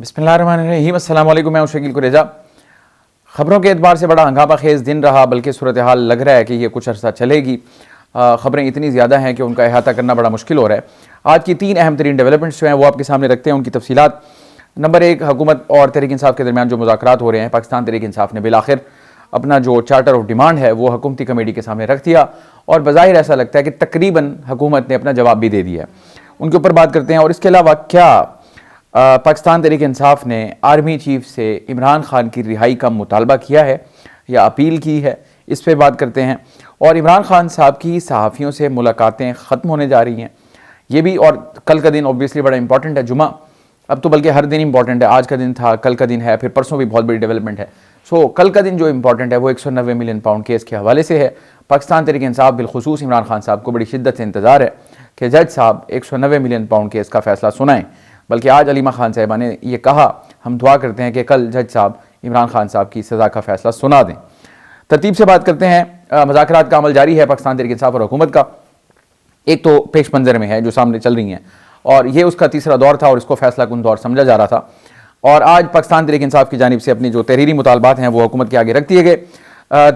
बिस्मिल्लाहिर्रहमानिर्रहीम। अस्सलाम वालेकुम। मैं हूं शकील कुरेजा। ख़बरों के एतबार से बड़ा हंगामा खेज़ दिन रहा, बल्कि सूरत हाल लग रहा है कि ये कुछ अर्सा चलेगी। ख़बरें इतनी ज़्यादा हैं कि उनका अहाता करना बड़ा मुश्किल हो रहा है। आज की 3 अहम तरीन डेवलपमेंट्स जो हैं वो आपके सामने रखते हैं, उनकी तफसीलात। नंबर 1, हुकूमत और तहरीक इंसाफ के दरमियान जो मुज़ाकरात हो रहे हैं, पाकिस्तान तहरीक इंसाफ ने बिलाखिर अपना जो चार्टर ऑफ डिमांड है वो हुकूमती कमेटी के सामने रख दिया और बज़ाहिर ऐसा लगता है कि तकरीबन हुकूमत ने अपना जवाब भी दे दिया है। उनके ऊपर बात करते हैं। और इसके अलावा क्या पाकिस्तान तहरीक इंसाफ ने आर्मी चीफ से इमरान खान की रिहाई का मुतालबा किया है या अपील की है, इस पर बात करते हैं। और इमरान खान साहब की सहाफ़ियों से मुलाकातें ख़त्म होने जा रही हैं, ये भी। और कल का दिन ऑब्वियसली बड़ा इंपॉर्टेंट है, जुमा। अब तो बल्कि हर दिन इंपॉर्टेंट है, आज का दिन था, कल का दिन है, फिर परसों भी बहुत बड़ी डेवलपमेंट है। सो कल का दिन जो इंपॉर्टेंट है वो 190 मिलियन पाउंड केस के हवाले से है। पाकिस्तान तहरीक इंसाफ बिलखुसूस इमरान खान साहब को बड़ी शिद्दत से इंतज़ार है कि जज साहब 190 मिलियन पाउंड केस का फैसला सुनाएं। बल्कि आज अलीमा खान साहिबा ने यह कहा, हम दुआ करते हैं कि कल जज साहब इमरान खान साहब की सज़ा का फैसला सुना दें। तरतीब से बात करते हैं। मुज़ाकरात का अमल जारी है पाकिस्तान तहरीक इंसाफ और हुकूमत का। एक तो पेश मंजर में है जो सामने चल रही हैं, और ये उसका तीसरा दौर था और इसको फैसला कुन दौर समझा जा रहा था। और आज पाकिस्तान तहरीक इंसाफ की जानिब से अपनी जो तहरीरी मुतालबात हैं वो हुकूमत के आगे रख दिए गए।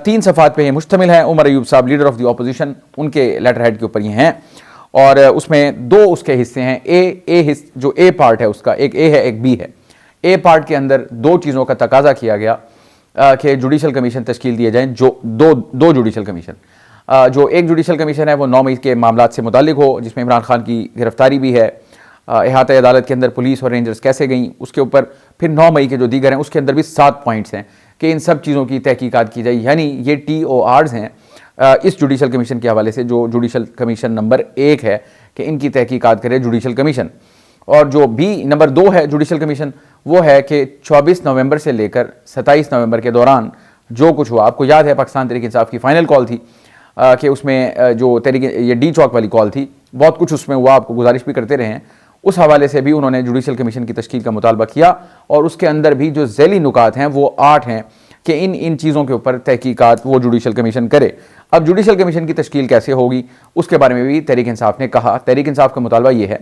3 सफ़ात पे ये मुश्तमिल है। उमर अयूब साहब, लीडर ऑफ द अपोजिशन, उनके लेटर हेड के ऊपर ये हैं। और उसमें 2 उसके हिस्से हैं। जो ए पार्ट है उसका, एक ए है एक बी है। ए पार्ट के अंदर 2 चीज़ों का तकाजा किया गया कि जुडिशल कमीशन तश्कील दिए जाएँ, जो दो जुडिशल कमीशन। जो एक जुडिशल कमीशन है वो 9 मई के मामलात से मुतालिक हो, जिसमें इमरान खान की गिरफ्तारी भी है, अहाता अदालत के अंदर पुलिस और रेंजर्स कैसे गई उसके ऊपर। फिर 9 मई के जो दीगर हैं उसके अंदर भी 7 पॉइंट्स हैं कि इन सब चीज़ों की तहकीकात की जाए। यानी ये TORs हैं इस जुडिशल कमीशन के हवाले से, जो जुडिशल कमीशन नंबर 1 है कि इनकी तहकीकात करे जुडिशल कमीशन। और जो बी नंबर 2 है जुडिशल कमीशन, वो है कि 24 नवंबर से लेकर 27 नवंबर के दौरान जो कुछ हुआ, आपको याद है पाकिस्तान तहरीक इंसाफ की फाइनल कॉल थी कि उसमें जो तहरीक ये डी चौक वाली कॉल थी, बहुत कुछ उसमें हुआ, आपको गुजारिश भी करते रहे हैं। उस हवाले से भी उन्होंने जुडिशल कमीशन की तश्कील का मुतालबा किया और उसके अंदर भी जो ज़ैली नुकात हैं वो 8 हैं कि इन चीज़ों के ऊपर तहकीकात वो जुडिशल कमीशन करे। अब जुडिशल कमीशन की तश्कील कैसे होगी उसके बारे में भी तहरीक इंसाफ ने कहा। तहरीक इंसाफ का मुतालबा ये है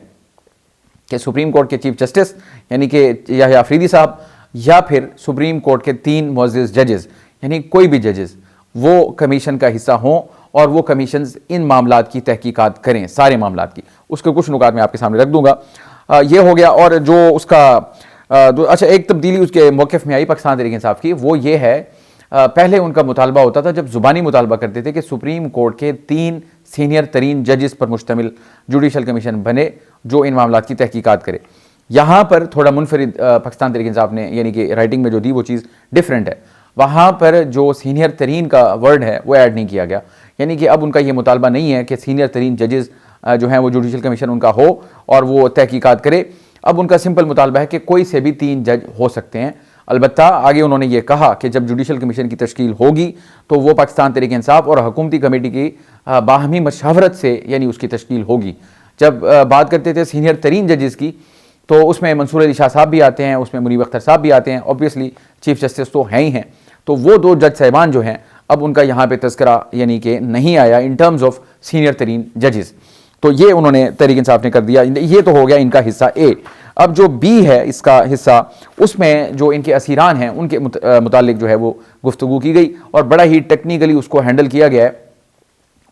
कि सुप्रीम कोर्ट के चीफ जस्टिस यानी कि याह्या अफरीदी साहब, या फिर सुप्रीम कोर्ट के 3 मुअज़्ज़िज़ जजेस, यानी कोई भी जजेस वो कमीशन का हिस्सा हों और वो कमीशन इन मामलात की तहकीकात करें, सारे मामलात की। उसके कुछ नुकात मैं आपके सामने रख दूंगा। ये हो गया। और जो उसका अच्छा, एक तब्दीली उसके मौक़िफ़ में आई पाकिस्तान तहरीक इंसाफ की, वो ये है, पहले उनका मुतालबा होता था, जब ज़ुबानी मुतालबा करते थे कि सुप्रीम कोर्ट के 3 सीनियर तरीन जजेस पर मुश्तमिल जुडिशल कमीशन बने जो इन मामलात की तहकीकात करे। यहाँ पर थोड़ा मुनफरिद पाकिस्तान तहरीक इंसाफ ने यानी कि राइटिंग में जो दी वो चीज़ डिफरेंट है। वहाँ पर जो सीनियर तरीन का वर्ड है वो ऐड नहीं किया गया, यानी कि अब उनका ये मुतालबा नहीं है कि सीनियर तरीन जजेस जो हैं वो जुडिशल कमीशन उनका हो और वो तहकीकात करे। अब उनका सिंपल मुतालबा है कि कोई से भी 3 जज हो सकते हैं। अलबत्ता आगे उन्होंने ये कहा कि जब जुडिशल कमीशन की तश्कील होगी तो वो पाकिस्तान तहरीक इंसाफ और हुकूमती कमेटी की बाहमी मशावरत से यानी उसकी तश्कील होगी। जब बात करते थे सीनियर तरीन जजेस की, तो उसमें मंसूर अली शाह साहब भी आते हैं, उसमें मुनीब अख्तर साहब भी आते हैं, ऑब्वियसली चीफ जस्टिस तो हैं ही हैं। तो वो 2 जज साहिबान जो हैं, अब उनका यहाँ पे तस्करा यानी कि नहीं आया इन टर्म्स ऑफ सीनियर तरीन जजेस। तो ये उन्होंने तहरीक इंसाफ ने कर दिया। ये तो हो गया इनका हिस्सा ए। अब जो बी है इसका हिस्सा, उसमें जो इनके असीरान हैं उनके मुतालिक जो है वो गुफ्तगू की गई और बड़ा ही टेक्निकली उसको हैंडल किया गया है।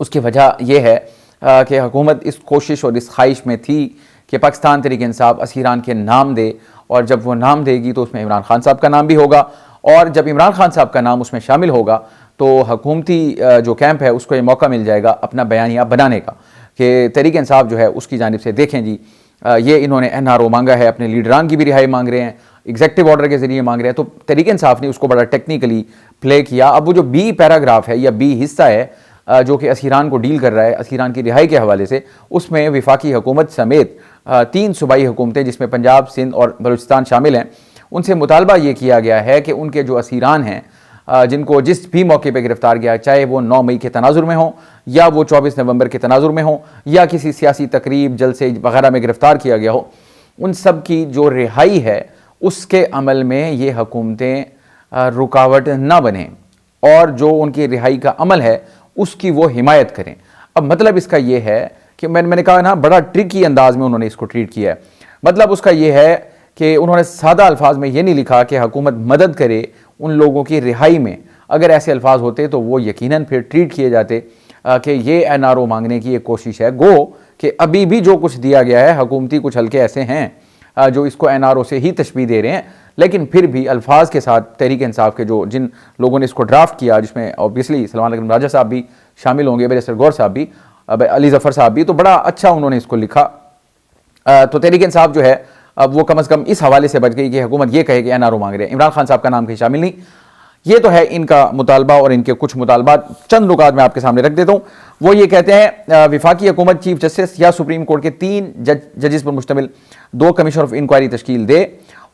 उसकी वजह यह है कि हुकूमत इस कोशिश और इस ख्वाहिश में थी कि पाकिस्तान तहरीक इंसाफ असीरान के नाम दे, और जब वो नाम देगी तो उसमें इमरान खान साहब का नाम भी होगा, और जब इमरान खान साहब का नाम उसमें शामिल होगा तो हुकूमती जो कैंप है उसको ये मौका मिल जाएगा अपना बयानिया बनाने का कि तहरीक इंसाफ जो है उसकी जानिब से देखें जी, ये इन्होंने NRO मांगा है, अपने लीडरान की भी रिहाई मांग रहे हैं, एग्जेक्टिव ऑर्डर के जरिए मांग रहे हैं। तो तहरीक इंसाफ ने उसको बड़ा टेक्निकली प्ले किया। अब वो जो बी पैराग्राफ है या बी हिस्सा है जो कि असीरान को डील कर रहा है, असीरान की रिहाई के हवाले से, उसमें वफाकी हुकूमत समेत 3 सूबाई हुकूमतें जिसमें पंजाब, सिंध और बलूचिस्तान शामिल हैं, उनसे मुतालबा ये किया गया है कि उनके जो असीरान हैं जिनको जिस भी मौके पर गिरफ्तार किया, चाहे वो 9 मई के तनाजुर में हो या वो 24 नवंबर के तनाजुर में हो या किसी सियासी तकरीब जलसे वगैरह में गिरफ्तार किया गया हो, उन सब की जो रिहाई है उसके अमल में ये हुकूमतें रुकावट ना बने और जो उनकी रिहाई का अमल है उसकी वो हिमायत करें। अब मतलब इसका ये है कि मैंने कहा ना, बड़ा ट्रिकी अंदाज में उन्होंने इसको ट्रीट किया है। मतलब उसका ये है कि उन्होंने सादा अल्फाज में ये नहीं लिखा कि हुकूमत मदद करे उन लोगों की रिहाई में। अगर ऐसे अल्फाज होते तो वो यकीनन फिर ट्रीट किए जाते कि ये NRO मांगने की एक कोशिश है। गो कि अभी भी जो कुछ दिया गया है, हुकूमती कुछ हल्के ऐसे हैं जो इसको NRO से ही तशबीह दे रहे हैं, लेकिन फिर भी अल्फाज के साथ तहरीक इंसाफ के जिन लोगों ने इसको ड्राफ्ट किया, जिसमें ऑब्वियसली सलमान अकरम राजा साहब भी शामिल होंगे, बैरिस्टर गौर साहब भी, अली जफ़र साहब भी, तो बड़ा अच्छा उन्होंने इसको लिखा। तो तहरीक इंसाफ जो है अब वो कम अज़ कम इस हवाले से बच गई कि हुकूमत ये कहे कि NRO मांग रहे हैं, इमरान खान साहब का नाम कहीं शामिल नहीं। ये तो है इनका मुतालबा, और इनके कुछ मुतालबात चंद नुकात मैं आपके सामने रख देता हूँ। वो ये कहते हैं विफाकी हुकूमत चीफ जस्टिस या सुप्रीम कोर्ट के 3 जजेस पर मुश्तमिल 2 कमीशन ऑफ इंक्वायरी तश्कील दे,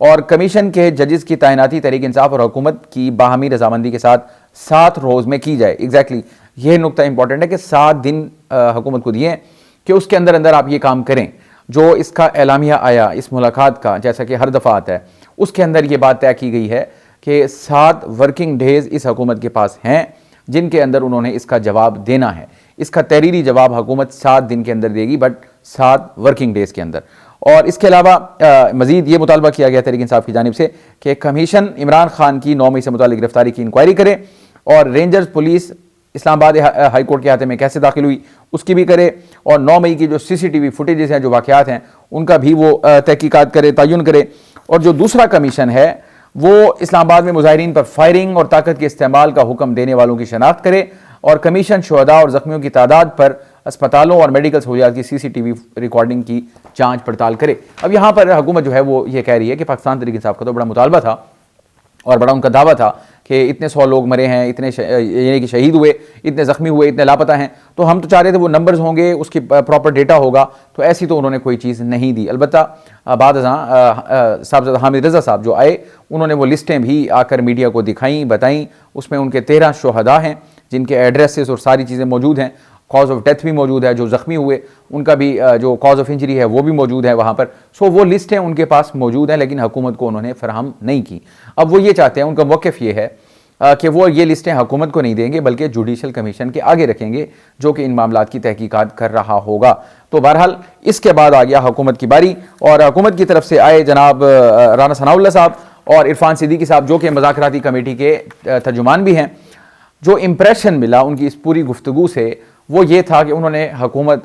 और कमीशन के जजेस की तैनाती तहरीक इंसाफ और हुकूमत की बाहमी रजामंदी के साथ 7 रोज़ में की जाए। एग्जैक्टली यह नुकता इंपॉर्टेंट है कि 7 दिन हुकूमत को दिए कि उसके अंदर अंदर आप ये काम करें। जो इसका एलामिया आया इस मुलाकात का, जैसा कि हर दफ़ा आता है, उसके अंदर ये बात तय की गई है कि 7 वर्किंग डेज इस हुकूमत के पास हैं जिनके अंदर उन्होंने इसका जवाब देना है। इसका तहरीरी जवाब हुकूमत 7 दिन के अंदर देगी, बट 7 वर्किंग डेज के अंदर। और इसके अलावा मजीद ये मुतालबा किया गया तहरीक इंसाफ की जानिब से कि कमीशन इमरान खान की 9 मई से मुतालिक गिरफ्तारी की इंक्वायरी करे, और rangers police Islamabad high court के हाथे में कैसे दाखिल हुई उसकी भी करे, और 9 मई की जो CCTV फुटेजेस हैं, जो वाक़यात हैं, उनका भी वो तहकीकात करे, तयन करे। और जो दूसरा कमीशन है वो इस्लामाबाद में मुजाहिरीन पर फायरिंग और ताकत के इस्तेमाल का हुक्म देने वालों की शनाख्त करे, और कमीशन शुहदा और जख्मियों की तादाद पर अस्पतालों और मेडिकल सहूलियात की CCTV रिकॉर्डिंग की जांच पड़ताल करे। अब यहाँ पर हुकूमत जो है वो ये कह रही है कि पाकिस्तान तहरीक इंसाफ का तो बड़ा मुतालबा था और बड़ा उनका दावा था कि इतने 100 लोग मरे हैं, इतने यानी कि शहीद हुए, इतने ज़ख्मी हुए, इतने लापता हैं, तो हम तो चाह रहे थे वो नंबर्स होंगे, उसकी प्रॉपर डेटा होगा। तो ऐसी तो उन्होंने कोई चीज़ नहीं दी। अलबत्ता बाद साहब हामिद रज़ा साहब जो आए, उन्होंने वो लिस्टें भी आकर मीडिया को दिखाई, बताई। उसमें उनके 13 शुहदा हैं जिनके एड्रेसेस और सारी चीज़ें मौजूद हैं, कॉज ऑफ डेथ भी मौजूद है, जो ज़ख्मी हुए उनका भी जो कॉज ऑफ इंजरी है वो भी मौजूद है वहाँ पर। सो वो लिस्टें उनके पास मौजूद हैं, लेकिन हुकूमत को उन्होंने फराहम नहीं की। अब वो ये चाहते हैं, उनका मौक़िफ़ ये है कि वो ये लिस्टें हुकूमत को नहीं देंगे बल्कि जुडिशल कमीशन के आगे रखेंगे, जो कि इन मामलात की तहकीकात कर रहा होगा। तो बहरहाल इसके बाद आ गया हुकूमत की बारी, और हुकूमत की तरफ से आए जनाब राना सनाउल्लाह साहब और इरफान सिद्दीकी साहब, जो कि मुज़ाकराती कमेटी के तर्जुमान भी हैं। जो इम्प्रेशन मिला उनकी इस पूरी गुफ्तगू से वो ये था कि उन्होंने हुकूमत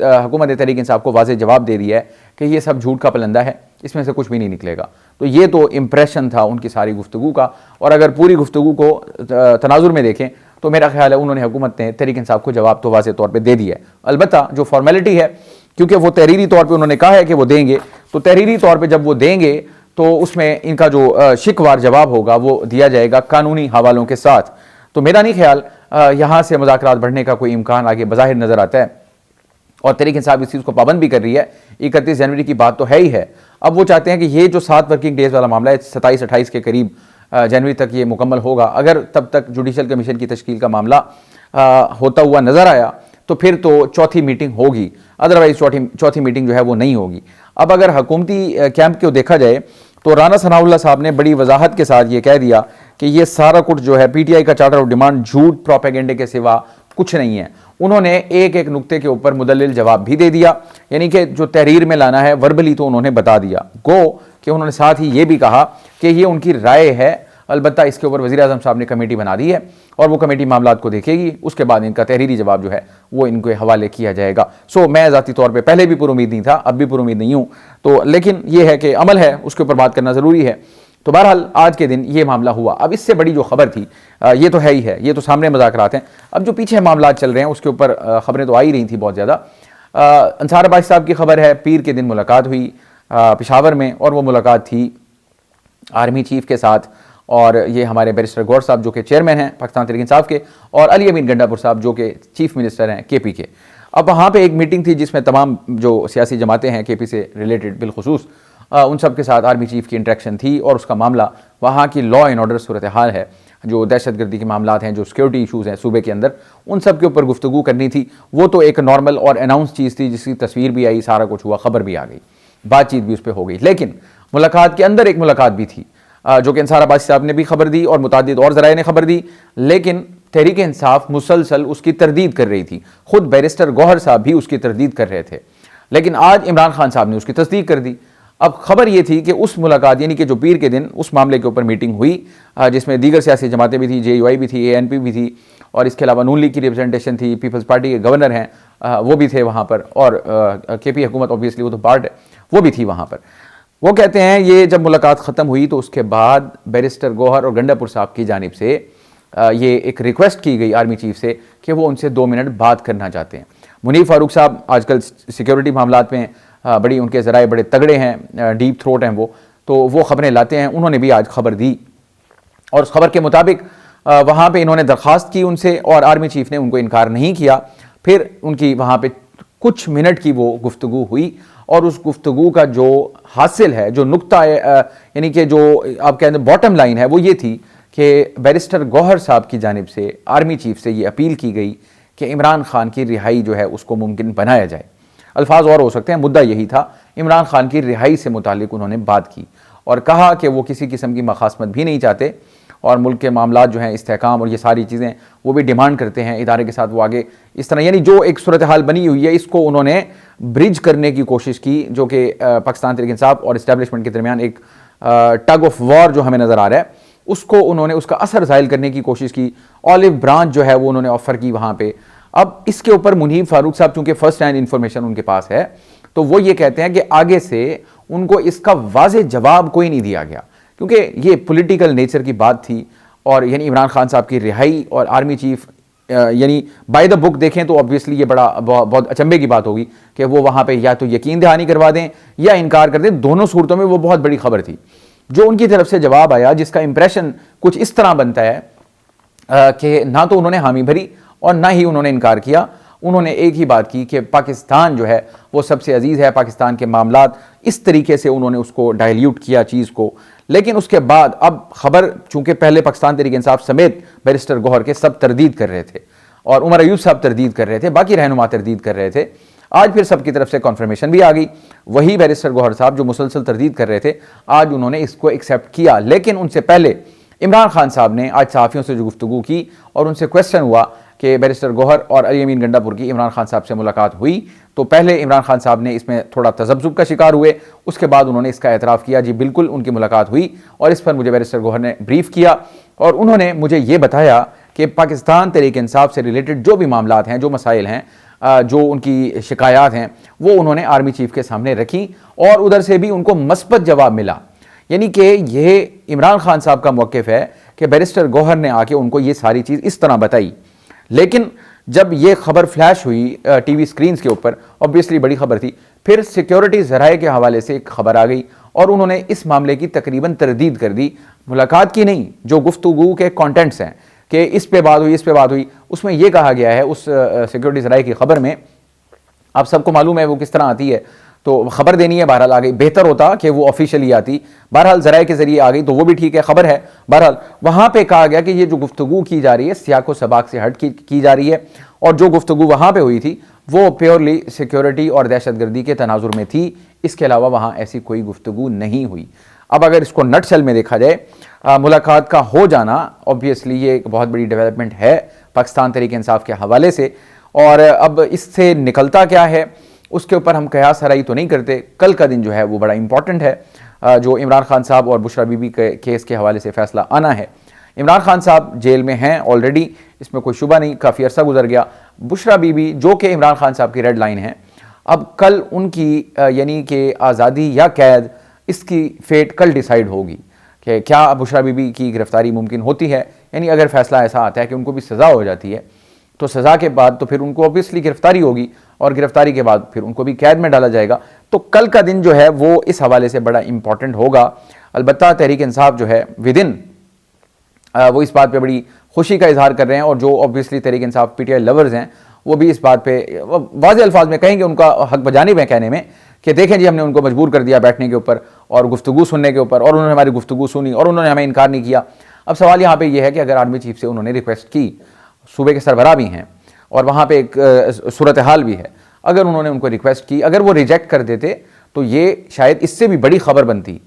तहरीक इंसाफ को वाज़ेह जवाब दे दिया है कि ये सब झूठ का पलंदा है, इसमें से कुछ भी नहीं निकलेगा। तो ये तो इम्प्रेशन था उनकी सारी गुफ्तगू का, और अगर पूरी गुफ्तगू को तनाजुर में देखें तो मेरा ख्याल है उन्होंने हुकूमत ने तहरीक इंसाफ को जवाब तो वाज़ेह तौर पर दे दिया है। अलबत्ता जो फॉर्मेलिटी है, क्योंकि वो तहरीरी तौर पर उन्होंने कहा है कि वो देंगे, तो तहरीरी तौर पर जब वो देंगे तो उसमें इनका जो शिकवार जवाब होगा वो दिया जाएगा कानूनी हवालों के साथ। तो मेरा नहीं ख्याल यहाँ से मुज़ाकरात बढ़ने का कोई इम्कान आगे बज़ाहिर नज़र आता है, और तहरीक इंसाफ इस चीज़ को पाबंद भी कर रही है। 31 जनवरी की बात तो है ही है। अब वो चाहते हैं कि ये जो 7 वर्किंग डेज वाला मामला है, 27-28 के करीब जनवरी तक ये मुकम्मल होगा। अगर तब तक जुडिशल कमीशन की तश्कील का मामला होता हुआ नज़र आया तो फिर तो चौथी मीटिंग होगी, अदरवाइज चौथी मीटिंग जो है वो नहीं होगी। अब अगर हुकूमती कैंप को देखा जाए तो राना सनाउल्लाह साहब ने बड़ी वजाहत के साथ ये कह दिया कि ये सारा कुछ जो है PTI का चार्टर ऑफ डिमांड झूठ प्रोपेगेंडे के सिवा कुछ नहीं है। उन्होंने एक एक नुक्ते के ऊपर मुदल्लिल जवाब भी दे दिया, यानी कि जो तहरीर में लाना है वर्बली तो उन्होंने बता दिया। गो कि उन्होंने साथ ही ये भी कहा कि ये उनकी राय है, अलबत्ता इसके ऊपर वज़ीर आज़म साहब ने कमेटी बना दी है और वो कमेटी मामलात को देखेगी, उसके बाद इनका तहरीरी जवाब जो है वो इनके हवाले किया जाएगा। सो मैं ज़ाती तौर पे पहले भी पुरुमीद नहीं था, अब भी पुरुमीद नहीं हूँ, तो लेकिन ये है कि अमल है, उसके ऊपर बात करना ज़रूरी है। तो बहरहाल आज के दिन ये मामला हुआ। अब इससे बड़ी जो खबर थी, ये तो है ही है, ये तो सामने मुज़ाकरात हैं। अब जो पीछे मामलात चल रहे हैं उसके ऊपर खबरें तो आ ही रही थी बहुत ज़्यादा। अंसार अब्बासी साहब की खबर है, पीर के दिन मुलाकात हुई पेशावर में, और वो मुलाकात थी आर्मी चीफ के साथ, और ये हमारे बैरिस्टर गौर साहब जो कि चेयरमैन हैं पाकिस्तान तहरीक इंसाफ के, और अली अमीन गंडापुर साहब जो कि चीफ मिनिस्टर हैं KP के। अब वहाँ पे एक मीटिंग थी जिसमें तमाम जो सियासी जमातें हैं KP से रिलेटेड बिलखुसूस, उन सब के साथ आर्मी चीफ की इंटरेक्शन थी, और उसका मामला वहाँ की लॉ एंड ऑर्डर सूरत हाल है, जो दहशतगर्दी के मामलात हैं, जो सिक्योरिटी इशूज़ हैं सूबे के अंदर, उन सब के ऊपर गुफ्तगू करनी थी। वो तो एक नॉर्मल और अनाउंस चीज़ थी जिसकी तस्वीर भी आई, सारा कुछ हुआ, खबर भी आ गई, बातचीत भी उस पर हो गई। लेकिन मुलाकात के अंदर एक मुलाकात भी थी जो कि अंसार अब्बासी साहब ने भी खबर दी और मुतादिद और ज़राए ने खबर दी, लेकिन तहरीक इंसाफ मुसलसल उसकी तरदीद कर रही थी। खुद बैरिस्टर गौहर साहब भी उसकी तरदीद कर रहे थे, लेकिन आज इमरान खान साहब ने उसकी तस्दीक कर दी। अब खबर ये थी कि उस मुलाकात यानी कि जो पीर के दिन उस मामले के ऊपर मीटिंग हुई, जिसमें दीगर सियासी जमातें भी थी, JUI भी थी, ANP भी थी, और इसके अलावा नून लीग की रिप्रेजेंटेशन थी, पीपल्स पार्टी के गवर्नर हैं वो भी थे वहाँ पर, और KP हुकूमत ऑब्वियसली वो तो पार्ट है, वो भी थी वहाँ पर। वो कहते हैं ये जब मुलाकात ख़त्म हुई तो उसके बाद बैरिस्टर गौहर और गंडापुर साहब की जानिब से ये एक रिक्वेस्ट की गई आर्मी चीफ से कि वो उनसे 2 मिनट बात करना चाहते हैं। मुनीर फारूक साहब आजकल सिक्योरिटी मामलात में बड़ी उनके ज़राए बड़े तगड़े हैं, डीप थ्रोट हैं वो खबरें लाते हैं। उन्होंने भी आज खबर दी और उस खबर के मुताबिक वहाँ पे इन्होंने दरख्वास्त की उनसे और आर्मी चीफ ने उनको इनकार नहीं किया। फिर उनकी वहाँ पे कुछ मिनट की वो गुफ्तगू हुई और उस गुफ्तगू का जो हासिल है, जो नुक्ता यानी कि जो आप कहते हैं बॉटम लाइन है, वो ये थी कि बैरिस्टर गौहर साहब की जानिब से आर्मी चीफ से ये अपील की गई कि इमरान खान की रिहाई जो है उसको मुमकिन बनाया जाए। अल्फाज और हो सकते हैं, मुद्दा यही था। इमरान खान की रिहाई से मुतालिक उन्होंने बात की और कहा कि वो किसी किस्म की मखासमत भी नहीं चाहते और मुल्क के मामलात जो हैं, इस्तेहकाम और ये सारी चीज़ें वो भी डिमांड करते हैं इदारे के साथ। वो आगे इस तरह यानी जो एक सूरत हाल बनी हुई है इसको उन्होंने ब्रिज करने की कोशिश की, जो कि पाकिस्तान तहरीक इंसाफ और इस्टेब्लिशमेंट के दरमियान एक टग ऑफ वॉर जो हमें नज़र आ रहा है, उसको उन्होंने उसका असर ज़ाहिल करने की कोशिश की। ऑलिव ब्रांच जो है वो उन्होंने ऑफ़र की वहाँ पे। अब इसके ऊपर मुनीर फारूक साहब चूंकि फर्स्ट हैंड इन्फॉर्मेशन उनके पास है, तो वो ये कहते हैं कि आगे से उनको इसका वाज़ेह जवाब कोई नहीं दिया गया, क्योंकि ये पॉलिटिकल नेचर की बात थी। और यानी इमरान खान साहब की रिहाई और आर्मी चीफ यानी बाय द बुक देखें तो ऑब्वियसली ये बहुत अचंभे की बात होगी कि वो वहाँ पे या तो यकीन दहानी करवा दें या इनकार कर दें। दोनों सूरतों में वो बहुत बड़ी खबर थी। जो उनकी तरफ से जवाब आया जिसका इंप्रेशन कुछ इस तरह बनता है कि ना तो उन्होंने हामी भरी और ना ही उन्होंने इनकार किया। उन्होंने एक ही बात की कि पाकिस्तान जो है वो सबसे अजीज़ है, पाकिस्तान के मामलात, इस तरीके से उन्होंने उसको डायल्यूट किया चीज़ को। लेकिन उसके बाद अब खबर चूंकि पहले पाकिस्तान तहरीक इंसाफ समेत बैरिस्टर गौहर के सब तरदीद कर रहे थे और उमर अयूब साहब तरदीद कर रहे थे, बाकी रहनुमा तरदीद कर रहे थे, आज फिर सबकी तरफ से कॉन्फर्मेशन भी आ गई। वही बैरिस्टर गौहर साहब जो मुसलसल तरदीद कर रहे थे, आज उन्होंने इसको एक्सेप्ट किया। लेकिन उनसे पहले इमरान खान साहब ने आज सहाफ़ियों से जो गुफ्तगू की और उनसे क्वेश्चन हुआ कि बैरिस्टर गौहर और अली अमीन गंडापुर की इमरान खान साहब से मुलाकात हुई, तो पहले इमरान खान साहब ने इसमें थोड़ा तजब्जुब का शिकार हुए। उसके बाद उन्होंने इसका एतराफ़ किया, जी बिल्कुल उनकी मुलाकात हुई और इस पर मुझे बैरिस्टर गौहर ने ब्रीफ किया और उन्होंने मुझे ये बताया कि पाकिस्तान तहरीक इंसाफ से रिलेटेड जो भी मामलात हैं, जो मसाइल हैं, जो उनकी शिकायत हैं, वो उन्होंने आर्मी चीफ के सामने रखी और उधर से भी उनको मस्बत जवाब मिला। यानी कि यह इमरान खान साहब का मौक़िफ़ है कि बैरिस्टर गौहर ने आके उनको ये सारी चीज़ इस तरह बताई। लेकिन जब ये खबर फ्लैश हुई टीवी स्क्रीन्स के ऊपर, ऑब्वियसली बड़ी खबर थी, फिर सिक्योरिटी ज़राए के हवाले से एक खबर आ गई और उन्होंने इस मामले की तकरीबन तरदीद कर दी। मुलाकात की नहीं, जो गुफ्तगू के कॉन्टेंट्स हैं कि इस पे बात हुई, इस पे बात हुई, उसमें यह कहा गया है उस सिक्योरिटी ज़राए की खबर में, आप सबको मालूम है वो किस तरह आती है, तो खबर देनी है, बहरहाल आ गई। बेहतर होता कि वो ऑफिशियली आती, बहरहाल ज़राए के ज़रिए आ गई तो वो भी ठीक है, खबर है। बहरहाल वहाँ पे कहा गया कि ये जो गुफ्तगू की जा रही है सियाको सबाक से हट की जा रही है और जो गुफ्तगू वहाँ पे हुई थी वो प्योरली सिक्योरिटी और दहशतगर्दी के तनाजुर में थी। इसके अलावा वहाँ ऐसी कोई गुफ्तगू नहीं हुई। अब अगर इसको नटशल में देखा जाए, मुलाकात का हो जाना ऑब्वियसली ये एक बहुत बड़ी डेवलपमेंट है पाकिस्तान तहरीक इंसाफ के हवाले से। और अब इससे निकलता क्या है उसके ऊपर हम कयास हराई तो नहीं करते। कल का दिन जो है वो बड़ा इंपॉर्टेंट है, जो इमरान खान साहब और बुशरा बीबी के केस के हवाले से फैसला आना है। इमरान खान साहब जेल में हैं ऑलरेडी, इसमें कोई शुबा नहीं, काफ़ी अरसा गुजर गया। बुशरा बीबी जो कि इमरान खान साहब की रेड लाइन है, अब कल उनकी यानी कि आज़ादी या कैद, इसकी फेट कल डिसाइड होगी कि क्या बुशरा बीबी की गिरफ्तारी मुमकिन होती है। यानी अगर फैसला ऐसा आता है कि उनको भी सज़ा हो जाती है तो सज़ा के बाद तो फिर उनको ऑब्वियसली गिरफ्तारी होगी और गिरफ्तारी के बाद फिर उनको भी कैद में डाला जाएगा। तो कल का दिन जो है वो इस हवाले से बड़ा इंपॉर्टेंट होगा। अलबत्ता तहरीक इंसाफ जो है विदिन वो इस बात पे बड़ी खुशी का इजहार कर रहे हैं और जो obviously Tehreek Insaf PTI lovers हैं वो भी इस बात पे वाज़ेह अल्फाज में कहेंगे, उनका हक बजानिब है कहने में कि देखें जी हमने उनको मजबूर कर दिया बैठने के ऊपर और गुफ्तगू सुनने के ऊपर और उन्होंने हमारी गुफ्तगू सुनी और उन्होंने हमें इनकार नहीं किया। अब सवाल यहाँ पे ये है कि अगर आर्मी चीफ से उन्होंने रिक्वेस्ट की, सूबे के सरबराह भी हैं और वहाँ पे एक सूरत हाल भी है, अगर उन्होंने उनको रिक्वेस्ट की, अगर वो रिजेक्ट कर देते तो ये शायद इससे भी बड़ी खबर बनती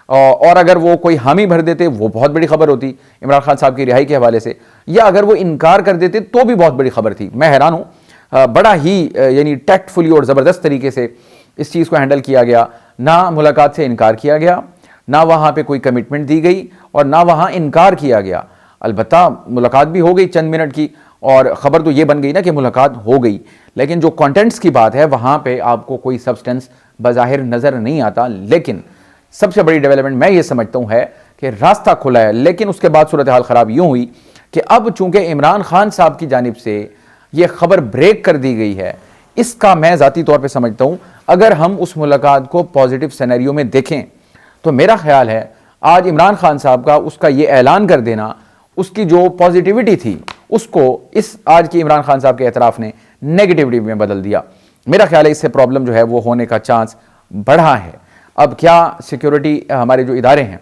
और अगर वो कोई हामी भर देते वो बहुत बड़ी खबर होती इमरान खान साहब की रिहाई के हवाले से, या अगर वो इनकार कर देते तो भी बहुत बड़ी खबर थी। मैं हैरान हूँ, बड़ा ही यानी टैक्टफुली और ज़बरदस्त तरीके से इस चीज़ को हैंडल किया गया। ना मुलाकात से इनकार किया गया, ना वहाँ पे कोई कमिटमेंट दी गई और ना वहाँ इनकार किया गया। अलबत्ता मुलाकात भी हो गई चंद मिनट की, और ख़बर तो ये बन गई ना कि मुलाकात हो गई, लेकिन जो कंटेंट्स की बात है वहाँ पे आपको कोई सब्सटेंस बज़ाहिर नज़र नहीं आता। लेकिन सबसे बड़ी डेवलपमेंट मैं ये समझता हूँ है कि रास्ता खुला है, लेकिन उसके बाद सूरत हाल ख़राब यूँ हुई कि अब चूँकि इमरान खान साहब की जानिब से ये खबर ब्रेक कर दी गई है, इसका मैं ज़ाती तौर पर समझता हूँ अगर हम उस मुलाकात को पॉजिटिव सिनेरियो में देखें तो मेरा ख्याल है आज इमरान खान साहब का उसका ये ऐलान कर देना, उसकी जो पॉजिटिविटी थी उसको इस आज की इमरान खान साहब के एतराफ़ ने नेगेटिविटी में बदल दिया। मेरा ख्याल है इससे प्रॉब्लम जो है वो होने का चांस बढ़ा है। अब क्या सिक्योरिटी हमारे जो इदारे हैं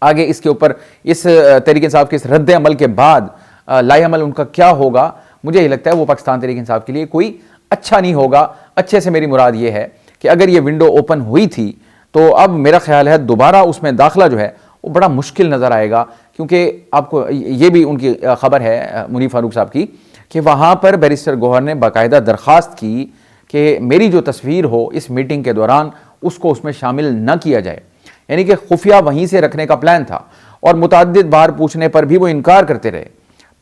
आगे इसके ऊपर इस तहरीक इंसाफ के इस रद्द अमल के बाद लाएअमल उनका क्या होगा, मुझे ये लगता है वो पाकिस्तान तहरीक इंसाफ के लिए कोई अच्छा नहीं होगा। अच्छे से मेरी मुराद ये है कि अगर ये विंडो ओपन हुई थी तो अब मेरा ख्याल है दोबारा उसमें दाखिला जो है वो बड़ा मुश्किल नज़र आएगा, क्योंकि आपको ये भी उनकी खबर है मुनीफ फारूक साहब की कि वहाँ पर बैरिस्टर गौहर ने बाकायदा दरख्वास्त की कि मेरी जो तस्वीर हो इस मीटिंग के दौरान उसको उसमें शामिल न किया जाए, यानी कि खुफिया वहीं से रखने का प्लान था। और मुतअद्दिद बार पूछने पर भी वो इनकार करते रहे।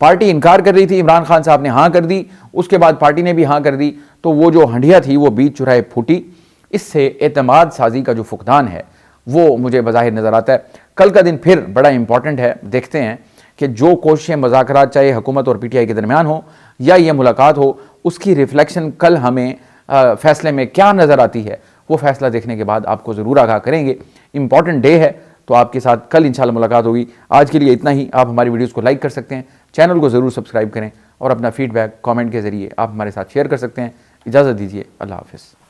पार्टी इनकार कर रही थी, इमरान खान साहब ने हाँ कर दी, उसके बाद पार्टी ने भी हाँ कर दी, तो वो जो हंडिया थी वो बीच चुराहे फूटी। इससे एतमाद साजी का जो फुकदान है वो मुझे बज़ाहिर नज़र आता है। कल का दिन फिर बड़ा इंपॉर्टेंट है, देखते हैं कि जो कोशिशें मुज़ाकरात चाहे हुकूमत और PTI के दरमियान हो या ये मुलाकात हो, उसकी रिफ्लेक्शन कल हमें फ़ैसले में क्या नज़र आती है, वो फ़ैसला देखने के बाद आपको ज़रूर आगाह करेंगे। इंपॉर्टेंट डे है, तो आपके साथ कल इंशाल्लाह मुलाकात होगी। आज के लिए इतना ही। आप हमारी वीडियोज़ को लाइक कर सकते हैं, चैनल को ज़रूर सब्सक्राइब करें और अपना फीडबैक कमेंट के ज़रिए आप हमारे साथ शेयर कर सकते हैं। इजाज़त दीजिए, अल्लाह हाफ़िज़।